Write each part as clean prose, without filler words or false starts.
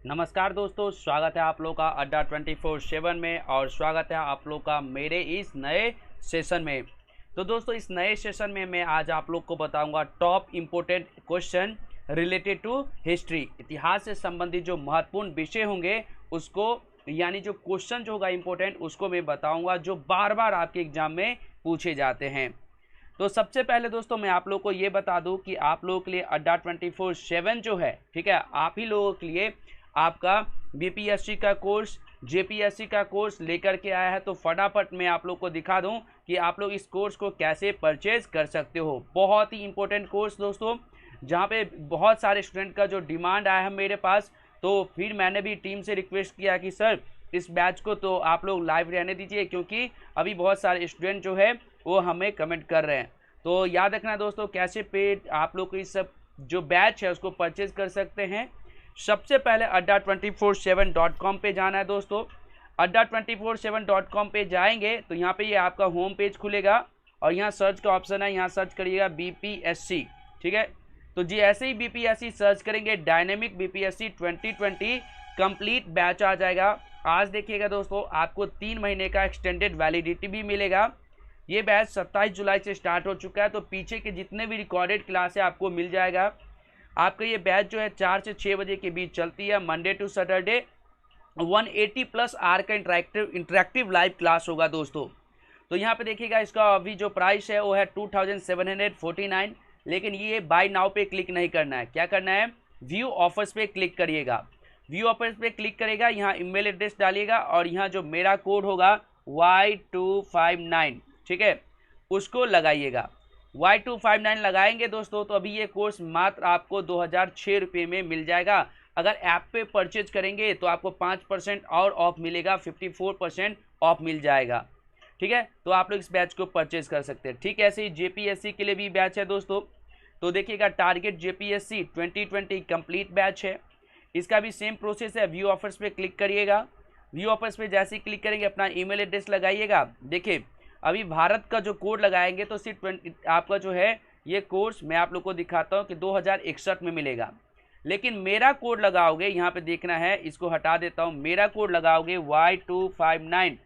नमस्कार दोस्तों, स्वागत है आप लोग का अड्डा 24/7 में और स्वागत है आप लोग का मेरे इस नए सेशन में। तो दोस्तों, इस नए सेशन में मैं आज आप लोग को बताऊंगा top important question related to history. इतिहास से संबंधित जो महत्वपूर्ण विषय होंगे उसको, यानी जो क्वेश्चन जो होगा इम्पोर्टेंट, उसको मैं बताऊंगा जो बार बार आपके एग्जाम में पूछे जाते हैं। तो सबसे पहले दोस्तों मैं आप लोग को ये बता दूं कि आप लोगों के लिए अड्डा 24/7 जो है, ठीक है, आप ही लोगों के लिए आपका बीपीएससी का कोर्स, जेपीएससी का कोर्स लेकर के आया है। तो फटाफट मैं आप लोग को दिखा दूं कि आप लोग इस कोर्स को कैसे परचेज कर सकते हो। बहुत ही इंपॉर्टेंट कोर्स दोस्तों, जहां पे बहुत सारे स्टूडेंट का जो डिमांड आया है मेरे पास, तो फिर मैंने भी टीम से रिक्वेस्ट किया कि सर इस बैच को तो आप लोग लाइव रहने दीजिए, क्योंकि अभी बहुत सारे स्टूडेंट जो है वो हमें कमेंट कर रहे हैं। तो याद रखना दोस्तों, कैसे पे आप लोग इस सब जो बैच है उसको परचेज कर सकते हैं। सबसे पहले adda247.com पे जाना है दोस्तों। adda247.com पे जाएंगे तो यहाँ पे ये आपका होम पेज खुलेगा और यहाँ सर्च का ऑप्शन है, यहाँ सर्च करिएगा बीपीएससी, ठीक है। तो जी ऐसे ही बीपीएससी सर्च करेंगे, डायनेमिक बीपीएससी 2020 कंप्लीट बैच आ जाएगा। आज देखिएगा दोस्तों, आपको 3 महीने का एक्सटेंडेड वैलिडिटी भी मिलेगा। ये बैच 27 जुलाई से स्टार्ट हो चुका है, तो पीछे के जितने भी रिकॉर्डेड क्लास है आपको मिल जाएगा। आपका ये बैच जो है 4 से 6 बजे के बीच चलती है, मंडे टू सैटरडे। 180+ आवर का इंटरेक्टिव लाइव क्लास होगा दोस्तों। तो यहाँ पे देखिएगा, इसका अभी जो प्राइस है वो है 2749, लेकिन ये बाय नाउ पे क्लिक नहीं करना है। क्या करना है, व्यू ऑफर्स पे क्लिक करिएगा। व्यू ऑफर्स पे क्लिक करेगा, यहाँ ईमेल एड्रेस डालिएगा और यहाँ जो मेरा कोड होगा Y259, ठीक है, उसको लगाइएगा। Y259 लगाएंगे दोस्तों तो अभी ये कोर्स मात्र आपको 2006 रुपये में मिल जाएगा। अगर ऐप पे परचेज करेंगे तो आपको 5% और ऑफ मिलेगा, 54% ऑफ मिल जाएगा, ठीक है। तो आप लोग इस बैच को परचेज कर सकते हैं। ठीक है, ऐसे ही जेपीएससी के लिए भी बैच है दोस्तों। तो देखिएगा, टारगेट जेपीएससी 2020 कंप्लीट बैच है। इसका भी सेम प्रोसेस है। व्यू ऑफर्स पे क्लिक करिएगा। व्यू ऑफर्स पे जैसे ही क्लिक करेंगे अपना ईमेल एड्रेस लगाइएगा। देखिए अभी भारत का जो कोड लगाएंगे तो सिर्फ आपका जो है ये कोर्स मैं आप लोग को दिखाता हूँ कि 2061 में मिलेगा। लेकिन मेरा कोड लगाओगे, यहाँ पे देखना है, इसको हटा देता हूँ, मेरा कोड लगाओगे Y259,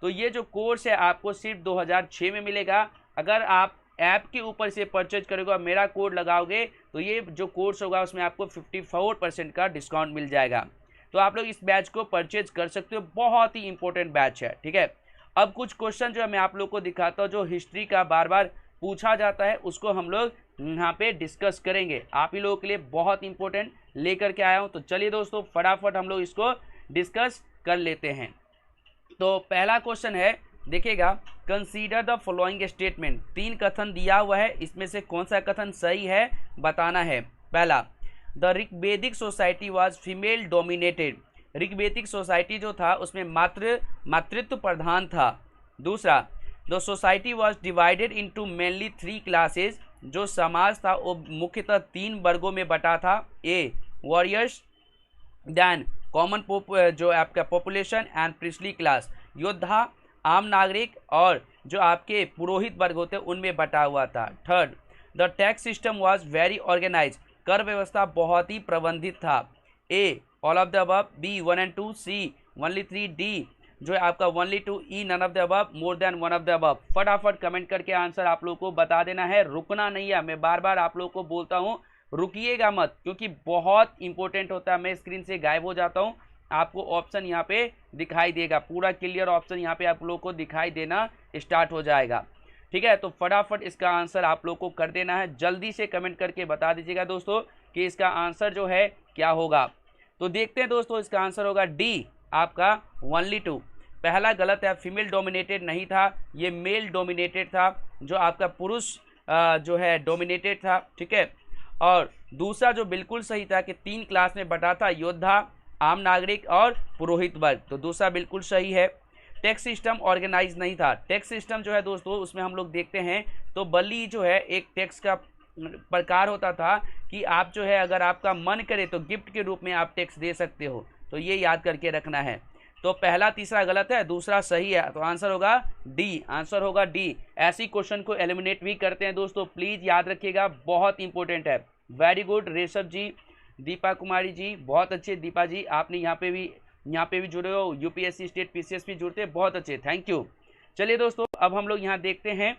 तो ये जो कोर्स है आपको सिर्फ 2006 में मिलेगा। अगर आप ऐप के ऊपर से परचेज करोगे और मेरा कोड लगाओगे तो ये जो कोर्स होगा उसमें आपको 54% का डिस्काउंट मिल जाएगा। तो आप लोग इस बैच को परचेज कर सकते हो। बहुत ही इंपॉर्टेंट बैच है, ठीक है। अब कुछ क्वेश्चन जो है मैं आप लोग को दिखाता हूँ, जो हिस्ट्री का बार बार पूछा जाता है, उसको हम लोग यहाँ पे डिस्कस करेंगे। आप ही लोगों के लिए बहुत इंपॉर्टेंट लेकर के आया हूँ। तो चलिए दोस्तों, फटाफट हम लोग इसको डिस्कस कर लेते हैं। तो पहला क्वेश्चन है, देखिएगा, कंसीडर द फॉलोइंग स्टेटमेंट। 3 कथन दिया हुआ है, इसमें से कौन सा कथन सही है बताना है। पहला, the Rigvedic society was female dominated. Rigvedic society जो था उसमें मातृत्व प्रधान था। दूसरा, the society was divided into mainly 3 classes. जो समाज था वो मुख्यतः 3 वर्गों में बटा था। ए, वॉरियर्स, देन कॉमन जो आपका पॉपुलेशन एंड प्रिस्टली क्लास, योद्धा, आम नागरिक और जो आपके पुरोहित वर्ग होते उनमें बटा हुआ था। Third, the tax system was very organize. कर व्यवस्था बहुत ही प्रबंधित था। A, all of the above, B 1 and 2, C only 3, D जो है आपका only 2, E none of the above, more than 1 of the above. फटाफट कमेंट करके आंसर आप लोग को बता देना है, रुकना नहीं है। मैं बार बार आप लोग को बोलता हूँ रुकिएगा मत, क्योंकि बहुत इंपॉर्टेंट होता है। मैं स्क्रीन से गायब हो जाता हूँ, आपको ऑप्शन यहाँ पे दिखाई देगा, पूरा क्लियर ऑप्शन यहाँ पे आप लोग को दिखाई देना स्टार्ट हो जाएगा, ठीक है। तो फटाफट इसका आंसर आप लोग को कर देना है। जल्दी से कमेंट करके बता दीजिएगा दोस्तों कि इसका आंसर जो है क्या होगा। तो देखते हैं दोस्तों, इसका आंसर होगा डी, आपका ओनली 2। पहला गलत है, फीमेल डोमिनेटेड नहीं था, ये मेल डोमिनेटेड था, जो आपका पुरुष जो है डोमिनेटेड था, ठीक है। और दूसरा जो बिल्कुल सही था कि 3 क्लास में बटा था, योद्धा, आम नागरिक और पुरोहित वर्ग, तो दूसरा बिल्कुल सही है। टैक्स सिस्टम ऑर्गेनाइज नहीं था। टैक्स सिस्टम जो है दोस्तों उसमें हम लोग देखते हैं तो बली जो है एक टैक्स का प्रकार होता था कि आप जो है अगर आपका मन करे तो गिफ्ट के रूप में आप टैक्स दे सकते हो। तो ये याद करके रखना है। तो पहला तीसरा गलत है, दूसरा सही है, तो आंसर होगा डी। आंसर होगा डी। ऐसी क्वेश्चन को एलिमिनेट भी करते हैं दोस्तों, प्लीज याद रखिएगा, बहुत इंपॉर्टेंट है। वेरी गुड रेशव जी, दीपा कुमारी जी बहुत अच्छे। दीपा जी आपने यहाँ पे भी जुड़े हो, यूपीएससी स्टेट पीसीएस भी जुड़ते हैं, बहुत अच्छे, थैंक यू। चलिए दोस्तों अब हम लोग यहाँ देखते हैं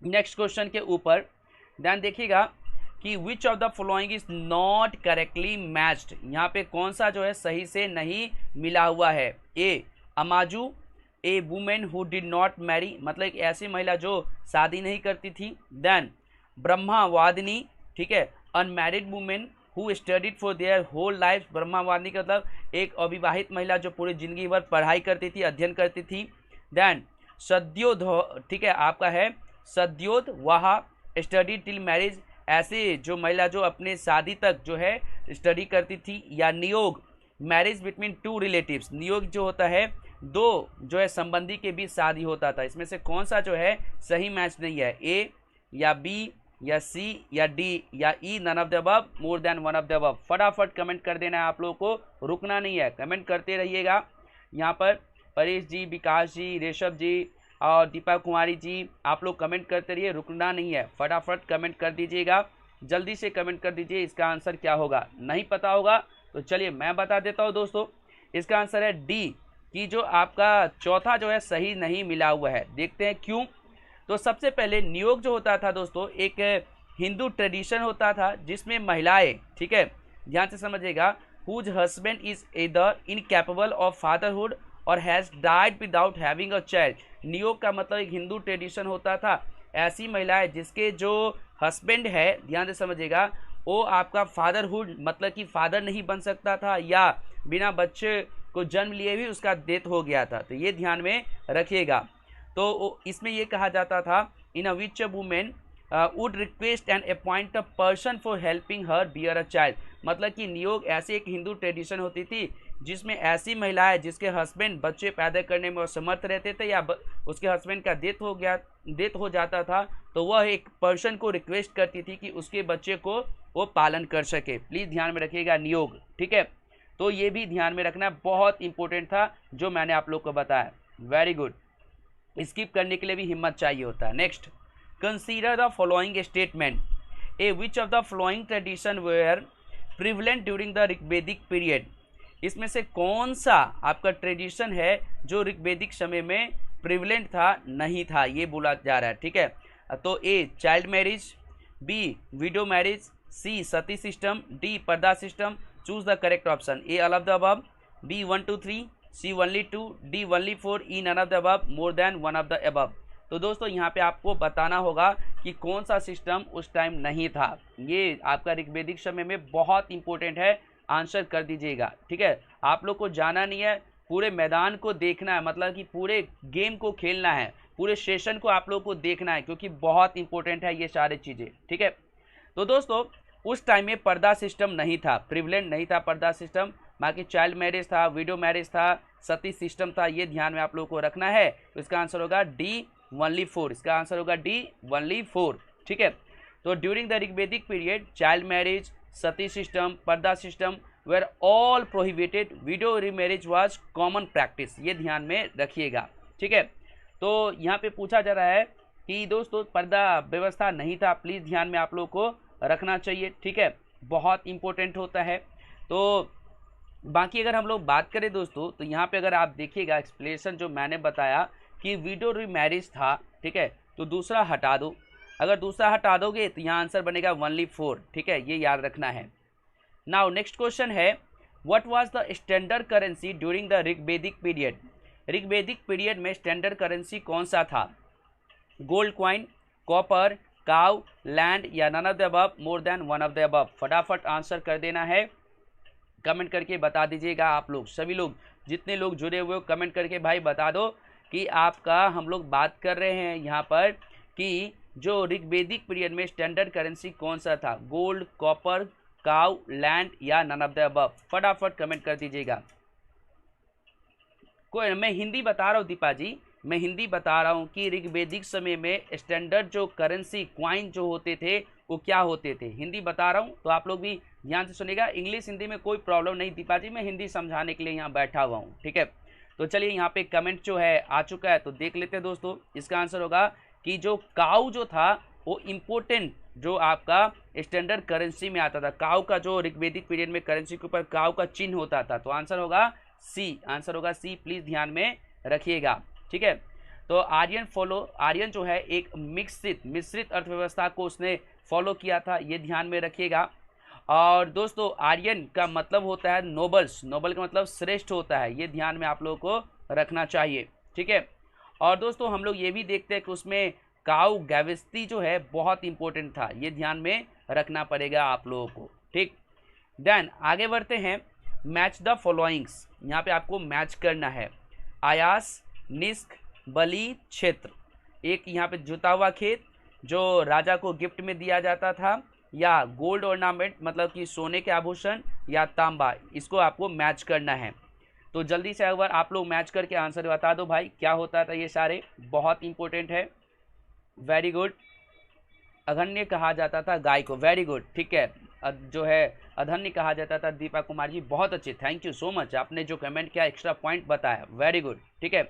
नेक्स्ट क्वेश्चन के ऊपर। ध्यान देखिएगा कि विच of the following is not correctly matched, यहाँ पे कौन सा जो है सही से नहीं मिला हुआ है। ए अमाजू, a women who did not marry, मतलब एक ऐसी महिला जो शादी नहीं करती थी। देन ब्रह्मावादिनी, ठीक है, unmarried women who studied for their whole life, ब्रह्मावादिनी का मतलब एक अविवाहित महिला जो पूरी जिंदगी भर पढ़ाई करती थी, अध्ययन करती थी। देन सद्योध, ठीक है, आपका है सद्योध वहा स्टडी टिल मैरिज, ऐसे जो महिला जो अपने शादी तक जो है स्टडी करती थी। या नियोग मैरिज बिटवीन टू रिलेटिव्स, नियोग जो होता है दो जो है संबंधी के बीच शादी होता था। इसमें से कौन सा जो है सही मैच नहीं है, ए या बी या सी या डी या E, none of the above, more than one of the above. फटाफट कमेंट कर देना है, आप लोगों को रुकना नहीं है, कमेंट करते रहिएगा। यहाँ पर परेश जी, विकास जी, ऋषभ जी और दीपा कुमारी जी, आप लोग कमेंट करते रहिए, रुकना नहीं है, फटाफट कमेंट कर दीजिएगा, जल्दी से कमेंट कर दीजिए। इसका आंसर क्या होगा, नहीं पता होगा तो चलिए मैं बता देता हूँ दोस्तों। इसका आंसर है डी, कि जो आपका चौथा जो है सही नहीं मिला हुआ है। देखते हैं क्यों। तो सबसे पहले नियोग जो होता था दोस्तों एक हिंदू ट्रेडिशन होता था जिसमें महिलाएं, ठीक है, ध्यान से समझिएगा, whose husband is either incapable of fatherhood और has died without having a child. नियोग का मतलब एक हिंदू ट्रेडिशन होता था, ऐसी महिलाएं जिसके जो हस्बैंड है, ध्यान से समझिएगा, वो आपका फादरहुड मतलब कि फादर नहीं बन सकता था या बिना बच्चे को जन्म लिए भी उसका डेथ हो गया था, तो ये ध्यान में रखिएगा। तो इसमें ये कहा जाता था in a which women would request and appoint a person for helping her bear a child, मतलब कि नियोग ऐसे एक हिंदू ट्रेडिशन होती थी जिसमें ऐसी महिलाएं जिसके हस्बैंड बच्चे पैदा करने में असमर्थ रहते थे या उसके हस्बैंड का डेथ हो जाता था, तो वह एक पर्सन को रिक्वेस्ट करती थी कि उसके बच्चे को वो पालन कर सके। प्लीज़ ध्यान में रखिएगा नियोग, ठीक है, तो ये भी ध्यान में रखना, बहुत इंपॉर्टेंट था जो मैंने आप लोग को बताया। वेरी गुड, स्किप करने के लिए भी हिम्मत चाहिए होता है। Next, consider the following statement, A which of the following tradition were prevalent during the Rigvedic period, इसमें से कौन सा आपका ट्रेडिशन है जो ऋग्वेदिक समय में प्रिवलेंट था, नहीं था, ये बोला जा रहा है, ठीक है। तो A child marriage, B widow marriage, C sati system, D purdah system. Choose the correct option, A all of the above, B 1 2 3, C only 2, D only 4, E none of the above, more than one of the above. तो दोस्तों यहाँ पे आपको बताना होगा कि कौन सा सिस्टम उस टाइम नहीं था, ये आपका ऋग्वेदिक समय में बहुत इंपॉर्टेंट है, आंसर कर दीजिएगा, ठीक है। आप लोग को जाना नहीं है, पूरे मैदान को देखना है, मतलब कि पूरे गेम को खेलना है, पूरे सेशन को आप लोग को देखना है, क्योंकि बहुत इंपॉर्टेंट है ये सारी चीज़ें, ठीक है। तो दोस्तों उस टाइम में पर्दा सिस्टम नहीं था, प्रिवलेंट नहीं था पर्दा सिस्टम, बाकी चाइल्ड मैरिज था, विडो मैरिज था, सती सिस्टम था, ये ध्यान में आप लोग को रखना है। तो इसका आंसर होगा डी ओनली 4, इसका आंसर होगा डी ओनली 4, ठीक है। तो during the Rigvedic period child marriage, sati system, purdah system were all prohibited, widow remarriage was common practice, ये ध्यान में रखिएगा, ठीक है। तो यहाँ पे पूछा जा रहा है कि दोस्तों पर्दा व्यवस्था नहीं था, प्लीज़ ध्यान में आप लोग को रखना चाहिए, ठीक है, बहुत इंपॉर्टेंट होता है। तो बाकी अगर हम लोग बात करें दोस्तों, तो यहाँ पे अगर आप देखिएगा एक्सप्लेनेशन जो मैंने बताया कि विडो रीमैरिज था, ठीक है, तो दूसरा हटा दो, अगर दूसरा हटा दोगे तो यहाँ आंसर बनेगा ओनली 4, ठीक है, ये याद रखना है। नाउ नेक्स्ट क्वेश्चन है, what was the standard currency during the Rigvedic period, Rigvedic period में स्टैंडर्ड करेंसी कौन सा था, gold coin, copper, cow, land या none of the above, more than one of the above. फटाफट आंसर कर देना है, कमेंट करके बता दीजिएगा। आप लोग सभी लोग जितने लोग जुड़े हुए हो कमेंट करके भाई बता दो कि आपका हम लोग बात कर रहे हैं यहाँ पर कि जो ऋग्वेदिक पीरियड में स्टैंडर्ड करेंसी कौन सा था, गोल्ड, कॉपर, काउ, लैंड या नन ऑफ द अबव। फटाफट कमेंट कर दीजिएगा। कोई मैं हिंदी बता रहा हूँ दीपा जी, मैं हिंदी बता रहा हूँ कि ऋग्वेदिक समय में स्टैंडर्ड जो करेंसी क्वाइन जो होते थे वो क्या होते थे, हिंदी बता रहा हूँ, तो आप लोग भी ध्यान से सुनेगा। इंग्लिश हिंदी में कोई प्रॉब्लम नहीं दीपा जी, मैं हिंदी समझाने के लिए यहाँ बैठा हुआ हूँ, ठीक है। तो चलिए यहाँ पे कमेंट जो है आ चुका है, तो देख लेते हैं दोस्तों। इसका आंसर होगा कि जो काउ जो था वो इम्पोर्टेंट जो आपका स्टैंडर्ड करेंसी में आता था, काऊ का जो ऋग्वेदिक पीरियड में करेंसी के ऊपर काऊ का चिन्ह होता था। तो आंसर होगा सी, आंसर होगा सी, प्लीज ध्यान में रखिएगा। ठीक है, तो आर्यन जो है एक मिश्रित अर्थव्यवस्था को उसने फॉलो किया था, ये ध्यान में रखिएगा। और दोस्तों आर्यन का मतलब होता है नोबल्स, नोबल का मतलब श्रेष्ठ होता है, ये ध्यान में आप लोगों को रखना चाहिए। ठीक है, और दोस्तों हम लोग ये भी देखते हैं कि उसमें काऊ गैवेस्ती जो है बहुत इंपॉर्टेंट था, ये ध्यान में रखना पड़ेगा आप लोगों को। ठीक, देन आगे बढ़ते हैं। मैच द फॉलोइंग्स, यहाँ पे आपको मैच करना है। आयास, निष्क, बलि, क्षेत्र। एक यहाँ पे जुता हुआ खेत जो राजा को गिफ्ट में दिया जाता था, या गोल्ड ऑर्नामेंट मतलब कि सोने के आभूषण, या तांबा, इसको आपको मैच करना है। तो जल्दी से एक बार आप लोग मैच करके आंसर बता दो भाई, क्या होता था ये सारे, बहुत इंपॉर्टेंट है। वेरी गुड, अधन्य कहा जाता था गाय को, वेरी गुड। ठीक है, जो है अधन्य कहा जाता था। दीपा कुमार जी बहुत अच्छे, थैंक यू सो मच, आपने जो कमेंट किया एक्स्ट्रा पॉइंट बताया, वेरी गुड। ठीक है,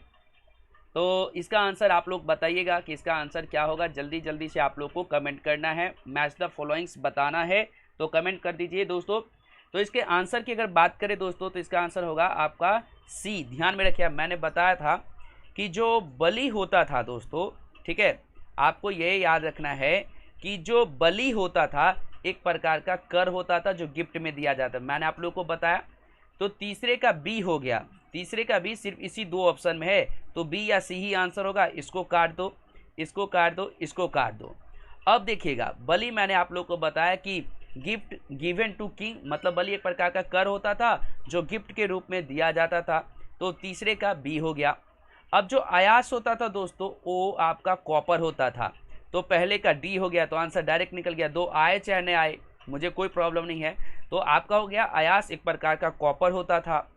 तो इसका आंसर आप लोग बताइएगा कि इसका आंसर क्या होगा, जल्दी जल्दी से आप लोग को कमेंट करना है, मैच द फॉलोइंग्स बताना है, तो कमेंट कर दीजिए दोस्तों। तो इसके आंसर की अगर बात करें दोस्तों, तो इसका आंसर होगा आपका सी। ध्यान में रखिए, मैंने बताया था कि जो बलि होता था दोस्तों, ठीक है, आपको ये याद रखना है कि जो बलि होता था एक प्रकार का कर होता था जो गिफ्ट में दिया जाता, मैंने आप लोग को बताया। तो तीसरे का बी हो गया, तीसरे का बी सिर्फ इसी दो ऑप्शन में है, तो बी या सी ही आंसर होगा। इसको काट दो, इसको काट दो, इसको काट दो। अब देखिएगा, बलि मैंने आप लोग को बताया कि गिफ्ट गिवन टू किंग, मतलब बलि एक प्रकार का कर होता था जो गिफ्ट के रूप में दिया जाता था, तो तीसरे का बी हो गया। अब जो आयास होता था दोस्तों, वो आपका कॉपर होता था, तो पहले का डी हो गया, तो आंसर डायरेक्ट निकल गया। दो आए चाहे न आए मुझे कोई प्रॉब्लम नहीं है, तो आपका हो गया आयास एक प्रकार का कॉपर होता था।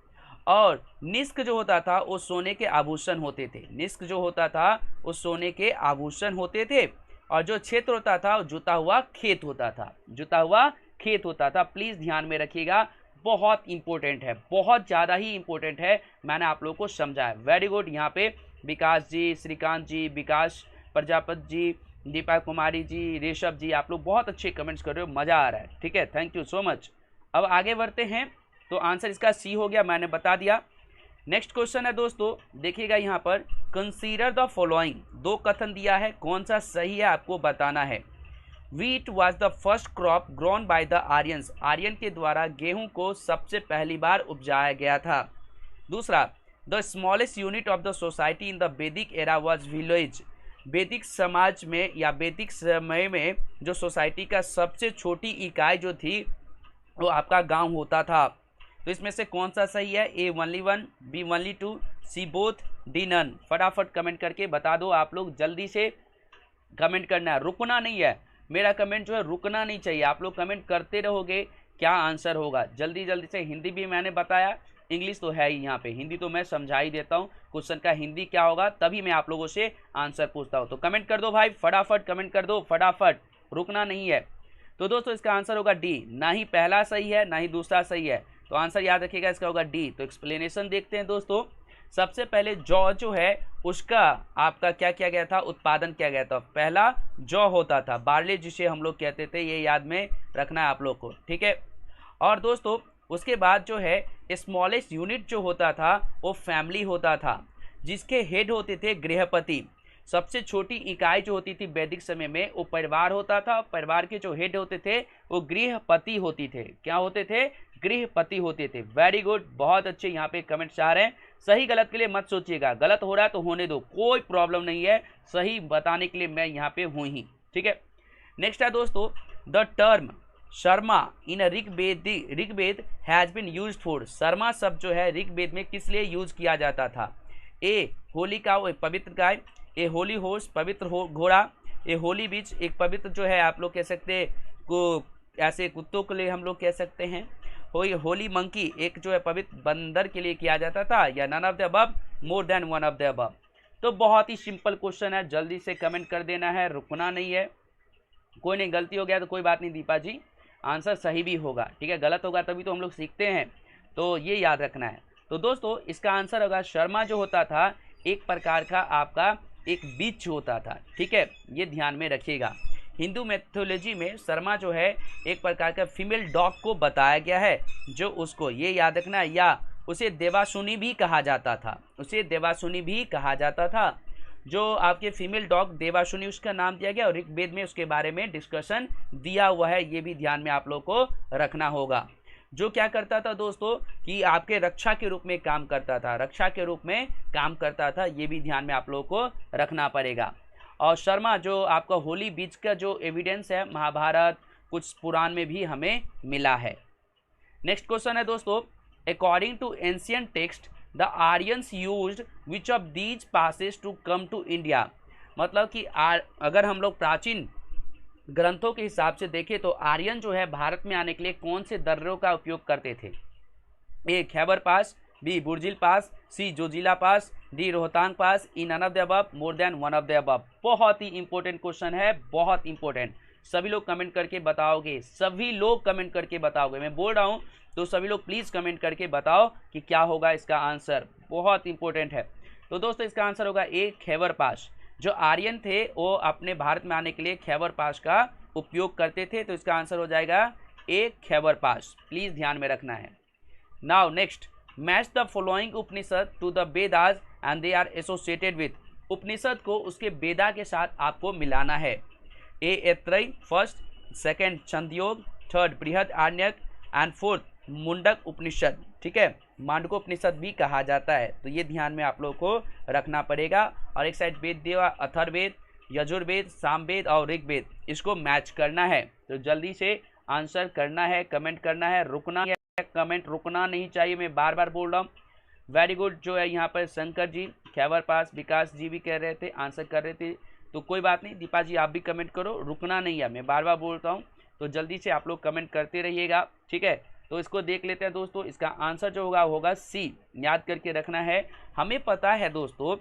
और निष्क जो होता था वो सोने के आभूषण होते थे, निष्क जो होता था वो सोने के आभूषण होते थे। और जो क्षेत्र होता था वो जुता हुआ खेत होता था, जुता हुआ खेत होता था। प्लीज ध्यान में रखिएगा, बहुत इंपॉर्टेंट है, बहुत ज़्यादा ही इंपॉर्टेंट है, मैंने आप लोगों को समझाया। वेरी गुड, यहाँ पे विकास जी, श्रीकांत जी, विकास प्रजापति जी, दीपा कुमारी जी, ऋषभ जी, आप लोग बहुत अच्छे कमेंट्स कर रहे हो, मज़ा आ रहा है। ठीक है, थैंक यू सो मच। अब आगे बढ़ते हैं, तो आंसर इसका सी हो गया, मैंने बता दिया। नेक्स्ट क्वेश्चन है दोस्तों, देखिएगा यहाँ पर, कंसीडर द फॉलोइंग, दो कथन दिया है, कौन सा सही है आपको बताना है। Wheat was the first crop grown by the Aryans, Aryan के द्वारा गेहूं को सबसे पहली बार उपजाया गया था। दूसरा, the smallest unit of the society in the वैदिक एरा वॉज विलेज, वैदिक समाज में या वैदिक समय में जो सोसाइटी का सबसे छोटी इकाई जो थी वो आपका गांव होता था। तो इसमें से कौन सा सही है, A only 1, B only 2, C both, D none. फटाफट कमेंट करके बता दो आप लोग, जल्दी से कमेंट करना है, रुकना नहीं है, मेरा कमेंट जो है रुकना नहीं चाहिए, आप लोग कमेंट करते रहोगे क्या आंसर होगा, जल्दी जल्दी से। हिंदी भी मैंने बताया, इंग्लिश तो है ही यहाँ पे, हिंदी तो मैं समझा ही देता हूँ, क्वेश्चन का हिंदी क्या होगा तभी मैं आप लोगों से आंसर पूछता हूँ। तो कमेंट कर दो भाई, फटाफट कमेंट कर दो, फटाफट, रुकना नहीं है। तो दोस्तों इसका आंसर होगा डी, ना ही पहला सही है ना ही दूसरा सही है, तो आंसर याद रखिएगा इसका होगा डी। तो एक्सप्लेनेशन देखते हैं दोस्तों। सबसे पहले जौ जो है उसका आपका क्या किया गया था, उत्पादन किया गया था। पहला जौ होता था, बार्ले जिसे हम लोग कहते थे, ये याद में रखना है आप लोग को, ठीक है। और दोस्तों उसके बाद जो है स्मॉलेस्ट यूनिट जो होता था वो फैमिली होता था, जिसके हेड होते थे गृहपति। सबसे छोटी इकाई जो होती थी वैदिक समय में वो परिवार होता था, परिवार के जो हेड होते थे वो गृहपति होती थे। क्या होते थे, गृहपति होते थे। वेरी गुड, बहुत अच्छे यहाँ पे कमेंट्स आ रहे हैं। सही गलत के लिए मत सोचिएगा, गलत हो रहा है तो होने दो, कोई प्रॉब्लम नहीं है, सही बताने के लिए मैं यहाँ पे हूँ ही, ठीक है। नेक्स्ट है दोस्तों, the term sharma in Rigveda has been used for, sharma शब्द जो है ऋग्वेद में किस लिए यूज किया जाता था। ए होली काउ एक पवित्र गाय, ए होली हॉर्स पवित्र घोड़ा, ए होली बीच एक पवित्र जो है आप लोग कह सकते हैं को ऐसे कुत्तों के लिए हम लोग कह सकते हैं, होली मंकी एक जो है पवित्र बंदर के लिए किया जाता था, या none of the above, more than one of the above. तो बहुत ही सिंपल क्वेश्चन है, जल्दी से कमेंट कर देना है, रुकना नहीं है। कोई नहीं, गलती हो गया तो कोई बात नहीं दीपा जी, आंसर सही भी होगा, ठीक है। गलत होगा तभी तो हम लोग सीखते हैं, तो ये याद रखना है। तो दोस्तों इसका आंसर होगा शर्मा जो होता था एक प्रकार का आपका एक बीज होता था, ठीक है, ये ध्यान में रखिएगा। हिंदू मैथोलॉजी में शर्मा जो है एक प्रकार का फीमेल डॉग को बताया गया है, जो उसको ये याद रखना, या उसे देवासुनी भी कहा जाता था, उसे देवासुनी भी कहा जाता था। जो आपके फीमेल डॉग देवासुनी उसका नाम दिया गया और ऋग्वेद में उसके बारे में डिस्कशन दिया हुआ है, ये भी ध्यान में आप लोग को रखना होगा। जो क्या करता था दोस्तों कि आपके रक्षा के रूप में काम करता था, रक्षा के रूप में काम करता था, ये भी ध्यान में आप लोगों को रखना पड़ेगा। और शर्मा जो आपका होली बीच का जो एविडेंस है महाभारत कुछ पुराण में भी हमें मिला है। नेक्स्ट क्वेश्चन है दोस्तों, according to ancient text the Aryans used which of these passes to come to India. मतलब कि अगर हम लोग प्राचीन ग्रंथों के हिसाब से देखें तो आर्यन जो है भारत में आने के लिए कौन से दर्रों का उपयोग करते थे? A Khyber pass, B Burzil pass, C Zojila pass, D Rohtang pass, E none of the above, more than one of the above. बहुत ही इंपॉर्टेंट क्वेश्चन है, बहुत इंपॉर्टेंट। सभी लोग कमेंट करके बताओगे, सभी लोग कमेंट करके बताओगे, मैं बोल रहा हूँ तो सभी लोग प्लीज़ कमेंट करके बताओ कि क्या होगा इसका आंसर, बहुत इंपॉर्टेंट है। तो दोस्तों इसका आंसर होगा ए खैबर पास। जो आर्यन थे वो अपने भारत में आने के लिए खैबर पास का उपयोग करते थे, तो इसका आंसर हो जाएगा ए खैबर पास, प्लीज़ ध्यान में रखना है। Now next, match the following Upanishad to the Vedas and they are associated with. Upanishad को उसके वेदा के साथ आपको मिलाना है। A Aitareya first, second Chandogya, third Brihadaranyaka and fourth Mundaka Upanishad. ठीक है, मांडको उपनिषद भी कहा जाता है, तो ये ध्यान में आप लोगों को रखना पड़ेगा। और एक साइड वेद दिया अथर्ववेद, यजुर्वेद, सामवेद और ऋग्वेद, इसको मैच करना है। तो जल्दी से आंसर करना है, कमेंट करना है, रुकना है, कमेंट रुकना नहीं चाहिए, मैं बार बार बोल रहा हूँ। वेरी गुड, जो है यहाँ पर शंकर जी खैबर पास, विकास जी भी कह रहे थे, आंसर कर रहे थे, तो कोई बात नहीं। दीपा जी आप भी कमेंट करो, रुकना नहीं है, मैं बार बार बोलता हूँ, तो जल्दी से आप लोग कमेंट करते रहिएगा। ठीक है, तो इसको देख लेते हैं दोस्तों। इसका आंसर जो होगा सी, याद करके रखना है। हमें पता है दोस्तों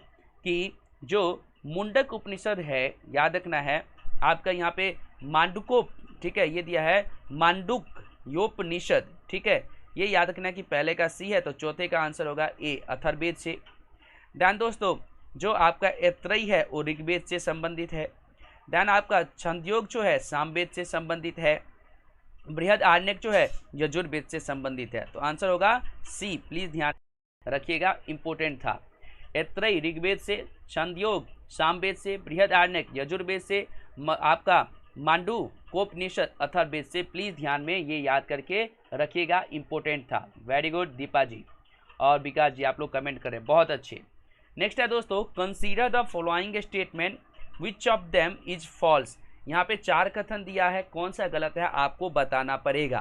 कि जो मुंडक उपनिषद है, याद रखना है आपका यहाँ पे मांडुको, ठीक है, ये दिया है मांडुक योपनिषद। ठीक है, ये याद रखना कि पहले का सी है, तो चौथे का आंसर होगा ए अथर्ववेद से। ध्यान दोस्तों, जो आपका ऐत्रेय है वो ऋग्वेद से संबंधित है। ध्यान, आपका छंदयोग जो है सामवेद से संबंधित है। बृहद आरण्यक जो है यजुर्वेद से संबंधित है, तो आंसर होगा सी, प्लीज ध्यान रखिएगा, इंपोर्टेंट था। ऐत्रेय ऋग्वेद से, छंदयोग सामवेद से, बृहद आरण्यक यजुर्वेद से, आपका मांडूकोपनिषद अथर्ववेद से, प्लीज ध्यान में ये याद करके रखिएगा, इंपोर्टेंट था। वेरी गुड दीपा जी और विकास जी, आप लोग कमेंट करें, बहुत अच्छे। नेक्स्ट है दोस्तों, consider the following statement which of them is false. यहाँ पे 4 कथन दिया है, कौन सा गलत है आपको बताना पड़ेगा।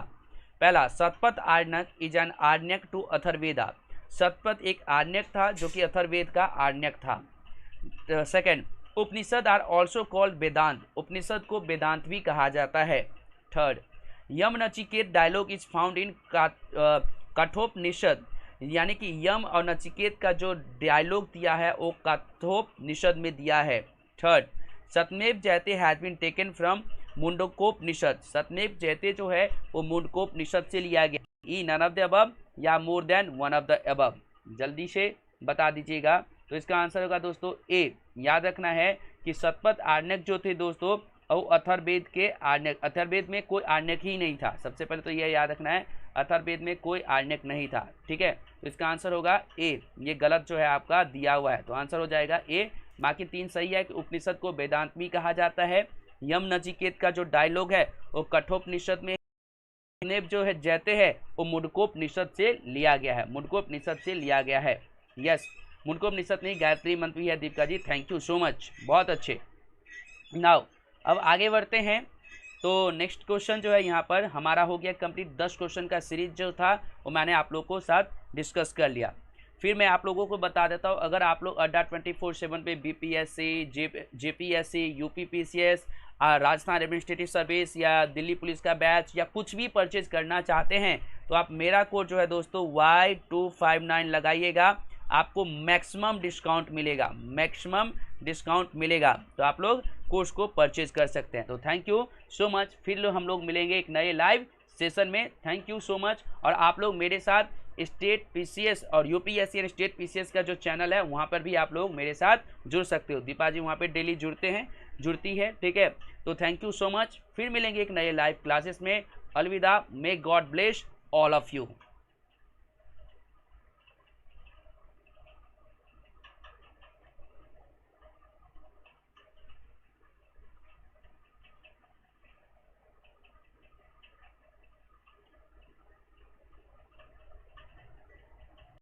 पहला, Shatapatha Aranyaka is an Aranyaka to Atharvaveda. Shatapatha एक आरण्यक था जो कि अथर्ववेद का आरण्यक था। Second, Upanishad are also called Vedanta. Upanishad को वेदांत भी कहा जाता है। Third, Yama Nachiketa dialogue is found in Kathopanishad, यानी कि यम और नचिकेत का जो डायलॉग दिया है वो कठोपनिषद में दिया है। Third, Satyameva Jayate has been taken from Mundakopanishad. Satyameva Jayate जो है वो मुंडकोपनिषद से लिया गया। E none of the above या more than one of the above, जल्दी से बता दीजिएगा। तो इसका आंसर होगा दोस्तों ए। याद रखना है कि सतपथ आरण्यक जो थे दोस्तों और अथर्ववेद के आरण्यक, अथर्ववेद में कोई आरण्यक ही नहीं था। सबसे पहले तो यह याद रखना है, अथर्ववेद में कोई आरण्यक नहीं था। ठीक है, तो इसका आंसर होगा ए। ये गलत जो है आपका दिया हुआ है, तो आंसर हो जाएगा ए। बाकी 3 सही है कि उपनिषद को वेदांत भी कहा जाता है। यम नचिकेत का जो डायलॉग है वो कठोपनिषद में, जो है जयते है वो मुंडकोपनिषद से लिया गया है, मुंडकोपनिषद से लिया गया है। यस, मुंडकोपनिषद नहीं, गायत्री मंत्र भी है Deepika ji, thank you so much, बहुत अच्छे। नाउ अब आगे बढ़ते हैं। तो नेक्स्ट क्वेश्चन जो है यहाँ पर हमारा हो गया कंप्लीट। 10 क्वेश्चन का सीरीज जो था वो मैंने आप लोगों को साथ डिस्कस कर लिया। फिर मैं आप लोगों को बता देता हूँ, अगर आप लोग अड्डा 24/7 पे BPSC, JPSC, UPPCS, Rajasthan administrative service या दिल्ली पुलिस का बैच या कुछ भी परचेज करना चाहते हैं तो आप मेरा कोड जो है दोस्तों Y259 लगाइएगा, आपको मैक्सिमम डिस्काउंट मिलेगा, मैक्सिमम डिस्काउंट मिलेगा, तो आप लोग कोर्स को परचेज कर सकते हैं। तो थैंक यू सो मच, फिर हम लोग मिलेंगे एक नए लाइव सेशन में। Thank you so much. और आप लोग मेरे साथ स्टेट पीसीएस और यूपीएससी एंड स्टेट पीसीएस का जो चैनल है वहाँ पर भी आप लोग मेरे साथ जुड़ सकते हो। दीपा जी वहाँ पे डेली जुड़ती है, ठीक है। तो थैंक यू सो मच, फिर मिलेंगे एक नए लाइव क्लासेस में। अलविदा, may God bless all of you.